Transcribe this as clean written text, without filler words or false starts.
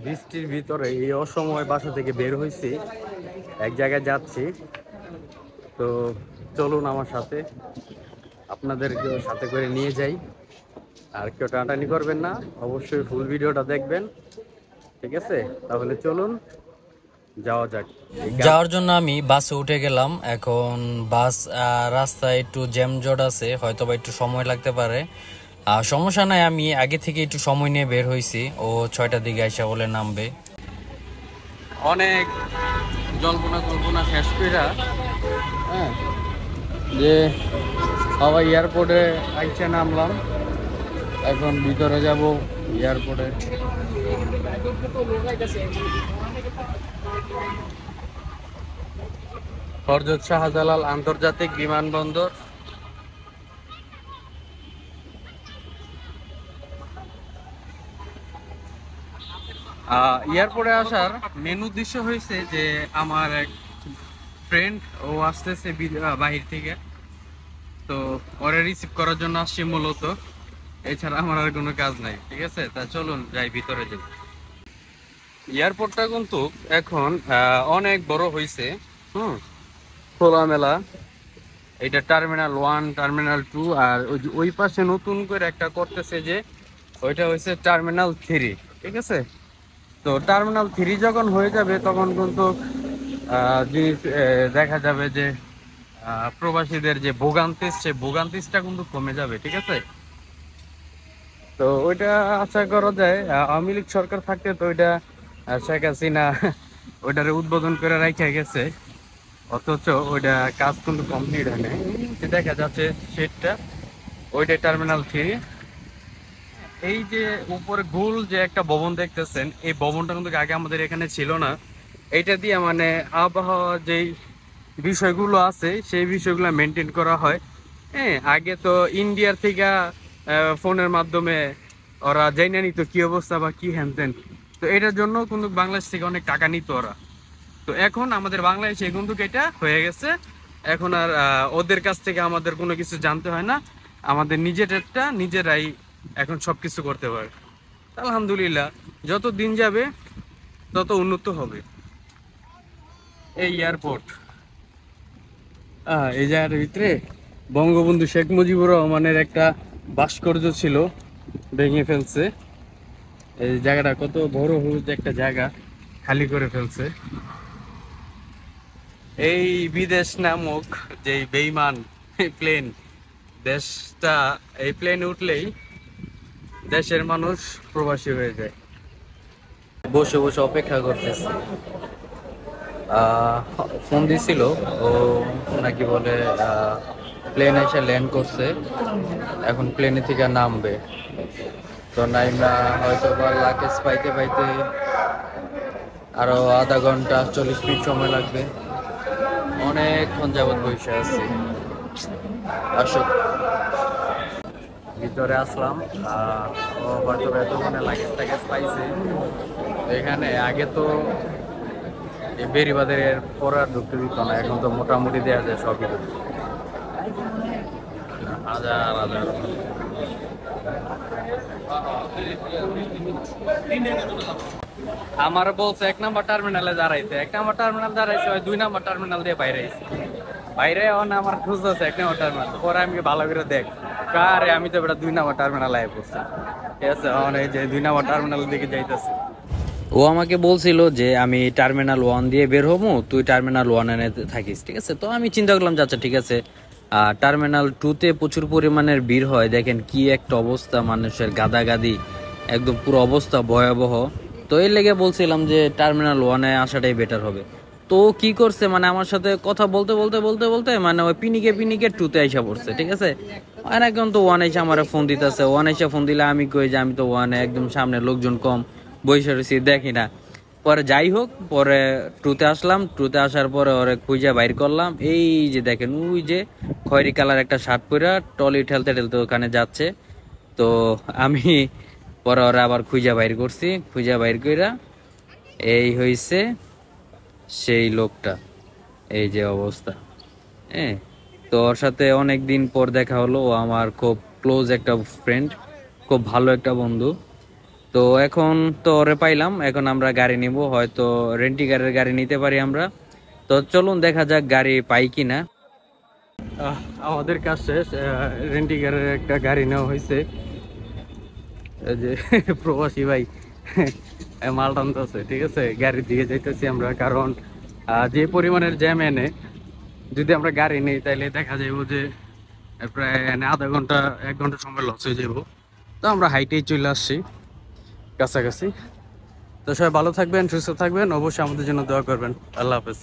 বৃষ্টির ভিতরে এই অসময় বাসা থেকে বের হয়েছি, এক জায়গায় যাচ্ছি। তো চলুন আমার সাথে, আপনাদেরকেও সাথে করে নিয়ে যাই। আর কেউ টানাটানি করবেন না, অবশ্যই ফুল ভিডিওটা দেখবেন। ঠিক আছে, তাহলে চলুন যাওয়া যাক। যাওয়ার জন্য আমি বাসে উঠে গেলাম। এখন বাস রাস্তায় একটু জ্যামজট আছে, হয়তো বা একটু সময় লাগতে পারে। সমস্যা নাই, আমি আগে থেকে একটু সময় নিয়ে বের হয়েছি। ও 6টার দিকে আইসা বলে নামবে। অনেক জল্পনা শেষ কইরা, হ্যাঁ, যে সবাই এয়ারপোর্টে আইসা নামলাম। এখন ভিতরে যাব এয়ারপোর্টে। হযরত শাহজালাল আন্তর্জাতিক বিমানবন্দর। এয়ারপোর্টে আসার মেন উদ্দেশ্য হয়েছে যে আমার এক ফ্রেন্ড ও আসতেছে বাহির থেকে, তো ওরে রিসিভ করার জন্য আসছি মূলত। এছাড়া আমার আর কোনো কাজ নাই। ঠিক আছে, তা চলুন যাই, ভিতরে যাই। এয়ারপোর্টটা কিন্তু এখন অনেক বড় হয়েছে। খোলামেলা। এটা টার্মিনাল 1, টার্মিনাল 2, আর ওই পাশে নতুন করে একটা করতেছে, যে ওইটা হচ্ছে টার্মিনাল 3। ঠিক আছে, তো টার্মিনাল 3 যখন হয়ে যাবে তখন কিন্তু জিনিস দেখা যাবে যে প্রবাসীদের যে ভোগান্তিস, সে ভোগান্তিসটা কিন্তু কমে যাবে। ঠিক আছে, তো ওইটা আশা করা যায় আওয়ামী লীগ সরকার থাকতে তো ওইটা শেখ হাসিনা ওইটারে উদ্বোধন করে রাখা গেছে, অথচ ওইটা কাজ কিন্তু কমপ্লিট হয় নাই। দেখা যাচ্ছে সেটটা, ওইটা টার্মিনাল 3। এই যে উপরে গোল যে একটা ভবন দেখতেছেন, এই ভবনটা কিন্তু আগে আমাদের এখানে ছিল না। এইটা দিয়ে মানে আবহাওয়া যেই বিষয়গুলো আছে সেই বিষয়গুলো মেনটেন করা হয়। হ্যাঁ, আগে তো ইন্ডিয়ার থেকে ফোনের মাধ্যমে ওরা জেনে নিত কি অবস্থা বা কি হ্যানতেন। তো এটার জন্য কিন্তু বাংলাদেশ থেকে অনেক টাকা নিত ওরা। তো এখন আমাদের বাংলাদেশে কিন্তু এটা হয়ে গেছে। এখন আর ওদের কাছ থেকে আমাদের কোনো কিছু জানতে হয় না, আমাদের নিজেরটা নিজেরাই এখন সবকিছু করতে পারে। আলহামদুলিল্লাহ, যত দিন যাবে তত উন্নত হবে এই এয়ারপোর্ট। এই জায়গাটার ভিতরে বঙ্গবন্ধু শেখ মুজিবুর রহমানের একটা ভাস্কর্য ছিল, ভেঙে ফেলছে। এই জায়গাটা কত বড় হলুদ একটা জায়গা খালি করে ফেলছে। এই বিদেশ নামক যে বেইমান প্লেন, দেশটা এই প্লেনে উঠলেই দেশের মানুষ প্রবাসী হয়ে যায়। বসে বসে অপেক্ষা করতেছে। ফোন দিছিল, ও নাকি বলে প্লেন এসে ল্যান্ড করছে, এখন প্লেনে থেকে নামবে। তো নাইমা হয়তো বা লাগেজ পাইতে পাইতে আরো আধা ঘন্টা 40 মিনিট সময় লাগবে। অনেকক্ষণ যাবৎ বসে আছি। আসো, ভিতরে আসলাম। ও হয়তো এতক্ষণে লাগেজ টাগেজ পাইছে। এখানে আগে তো এই বেরিবাদের পরে আর ঢুকতে দিত না, এখন তো মোটামুটি দেওয়া যায় সবই। হাজার হাজার আমার বলছে 1 নম্বর টার্মিনালে দাঁড়াইছে, 1 নম্বর টার্মিনাল দাঁড়াইছে, ওই 2 নম্বর টার্মিনাল দিয়ে বাইরে আইছে। বাইরে আমার খুঁজতেছে 1 নম্বর টার্মিনাল। পরে আমি ভালো করে দেখ, কারে আমি তো বেটা 2 নম্বর টার্মিনাল আয় পড়ছি। ঠিক আছে, এই যে 2 নম্বর টার্মিনাল দিকে যাইতেছে। ও আমাকে বলছিল যে আমি টার্মিনাল 1 দিয়ে বের হবো, তুই টার্মিনাল 1 থাকিস। ঠিক আছে, তো আমি চিন্তা করলাম যে আচ্ছা ঠিক আছে। টার্মিনাল 2তে প্রচুর পরিমাণের ভিড় হয়, দেখেন কি একটা অবস্থা, মানুষের গাদাগাদি, একদম পুরো অবস্থা ভয়াবহ। তো এর লেগে বলছিলাম যে টার্মিনাল 1-এ আসাটাই বেটার হবে। তো কি করছে, মানে আমার সাথে কথা বলতে বলতে বলতে বলতে মানে ওই পিনিকে পিনিকে 2-তে আইসা পড়ছে। ঠিক আছে, আর একদম তো 1 এসে আমার ফোন দিতেছে। 1 এসে ফোন দিলে আমি কই যে আমি তো 1-এ, একদম সামনে লোকজন কম, বসে রয়েছি, দেখি না। পরে যাই হোক, পরে 2-তে আসলাম। 2-তে আসার পরে ওরে খুঁজে বাইর করলাম। এই যে দেখেন, ওই যে খয়েরি কালার একটা শার্ট পরে টলি ঠেলতে ঠেলতে ওখানে যাচ্ছে। তো আমি পরে ওরা আবার খুঁজে বাইর করছি, খুঁজে বাইর কইরা এই হইছে সেই লোকটা। এই যে অবস্থা, হ্যাঁ। তো ওর সাথে অনেক দিন পর দেখা হলো। ও আমার খুব ক্লোজ একটা ফ্রেন্ড, খুব ভালো একটা বন্ধু। তো এখন তো ওরে পাইলাম, এখন আমরা গাড়ি নিব, হয়তো রেন্টিকারের গাড়ি নিতে পারি আমরা। তো চলুন দেখা যাক গাড়ি পাই কিনা। আমাদের কাজ শেষ, রেন্টিকারের একটা গাড়ি নেওয়া হয়েছে। এই যে প্রবাসী ভাই মাল টানতেছে, ঠিক আছে, গাড়ির দিকে যাইতেছি আমরা, কারণ যে পরিমাণের জ্যাম এনে যদি আমরা গাড়ি নিই তাহলে দেখা যাবো যে প্রায় এনে আধা ঘন্টা 1 ঘন্টা সময় লস হয়ে যাবো। তো আমরা হাইটেই চলে আসছি কাছাকাছি। তো সবাই ভালো থাকবেন, সুস্থ থাকবেন, অবশ্যই আমাদের জন্য দোয়া করবেন। আল্লাহ হাফেজ।